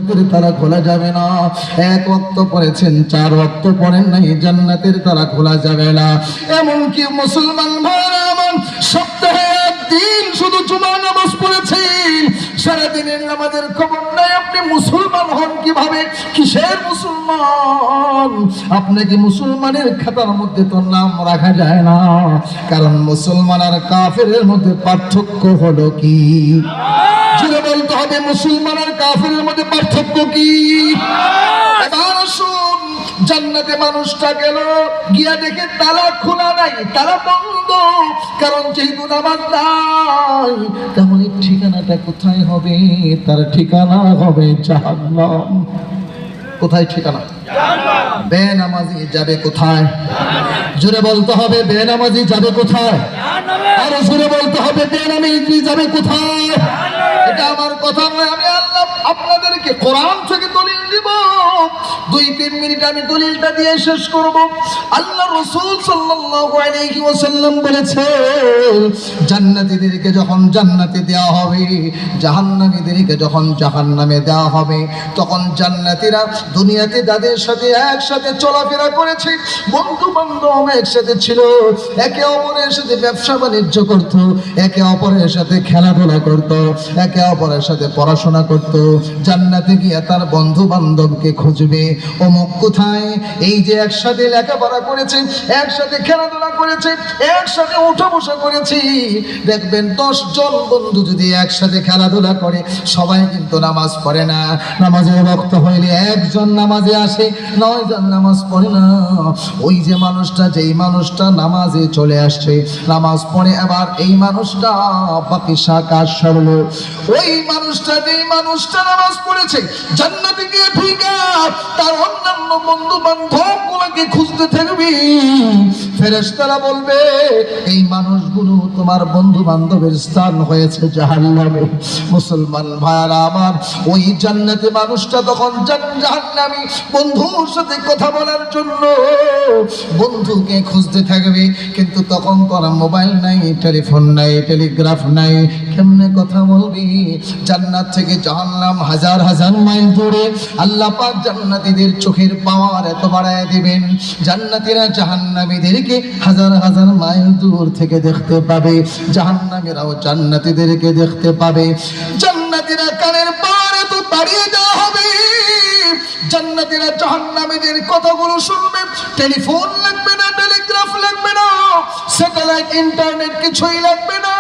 দোজখের তালা খোলা যাবে না। এক ওয়াক্ত পড়েছেন, 4 ওয়াক্ত পড়েন নাই, জান্নাতের তালা খোলা যাবে না। এমনকি মুসলমান ভাইরা আমার, সপ্তাহে একদিন শুধু জুমার নামাজ পড়েছেন, সারাদিনের নামাজের খবর নাই। আপনি মুসলমান হন কিভাবে? কিসের মুসলমান? আপনাকে মুসলমানের খাতার মধ্যে তো নাম রাখা যায় না, কারণ মুসলমান আর কাফেরের মধ্যে পার্থক্য হলো কি? জুড়ে বলতে হবে, মুসলমান আর কাফেরের মধ্যে পার্থক্য কি? এবার আসুন, জান্নাতে মানুষটা গেল, গিয়া দেখে তালা খোলা নাই, তালা বন্ধ। কারণ যেহেতু নামাজ নাই, তাহলে ঠিকানাটা কোথায় হবে? তার ঠিকানা হবে জাহান্নাম। কোথায় ঠিকানা? বেনামাজি যাবে কোথায়? জোরে বলতে হবে, বেনামাজি যাবে কোথায়? আরো জোরে বলতে হবে, বেনামাজি যাবে কোথায়? এটা আমার কথা নয়, আমি আল্লাহ আপনাদেরকে কোরআন থেকে দলিল দিব। 2-3 মিনিট আমি দলিলটা দিয়ে শেষ করব। আল্লাহ রাসূল সাল্লাল্লাহু আলাইহি ওয়াসাল্লাম বলেছেন, জান্নাতীদেরকে যখন জান্নাতে দেওয়া হবে, জাহান্নামীদেরকে যখন জাহান্নামে দেওয়া হবে, তখন জান্নাতীরা দুনিয়াতে যাদের সাথে একসাথে চলাফেরা করেছে, বন্ধু বান্ধব একসাথে ছিল, একে অপরের সাথে ব্যবসা বাণিজ্য করত, একে অপরের সাথে খেলাধুলা করত, একে অপরের সাথে পড়াশোনা করত, জান্নাতে গিয়ে তার বন্ধু বান্ধবকে খুঁজবে, অমুক কোথায়? এই যে একসাথে লেখাপড়া করেছে, একসাথে খেলাধুলা করেছে, একসাথে উঠা বসা করেছি। দেখবেন 10 জন বন্ধু যদি একসাথে খেলাধুলা করে, সবাই কিন্তু নামাজ পড়ে না। নামাজের ওয়াক্ত হইলে একজন নামাজে আসে, 9 জন নামাজ পড়ে না। ওই যে মানুষটা, যেই মানুষটা নামাজে চলে আসছে, নামাজ পড়ে, আবার এই মানুষটা বাকি কাজ সারলো, ওই মানুষটা, যেই মানুষটা নামাজ পড়েছে, জান্নাতে গিয়ে ঢুইকা তার অন্যান্য বন্ধু বান্ধব গুলোকে খুঁজতে থাকবি। ফেরেশতারা বলবে, এই মানুষগুলো তোমার বন্ধু বান্ধবের স্থান হয়েছে জাহান্নামে। মুসলমান ভাইরা আমার, ওই জান্নাতে মানুষটা তখন জাহান্নামী বন্ধুর সাথে কথা বলার জন্য বন্ধুকে খুঁজতে থাকবে, কিন্তু তখন তোর মোবাইল নাই, টেলিফোন নাই, টেলিগ্রাফ নাই, কেমনে কথা বলবি? জান্নাত থেকে জাহান্নাম হাজার হাজার মাইল দূরে। আল্লাহ পাক জান্নাতীদের চোখের পাওয়ার এত বাড়ায় দিবেন, জান্নাতীরা জাহান্নামীদেরকে হাজার হাজার মাইল দূর থেকে দেখতে পাবে, জাহান্নামীরাও জান্নাতীদেরকে দেখতে পাবে। জান্নাতীরা কানের পাওয়ার এত বাড়িয়ে দেওয়া হবে, জান্নাতীরা জাহান্নামীদের কথাগুলো শুনবে। টেলিফোন লাগবে না, টেলিগ্রাফ লাগবে না, স্যাটেলাইট ইন্টারনেট কিছুই লাগবে না।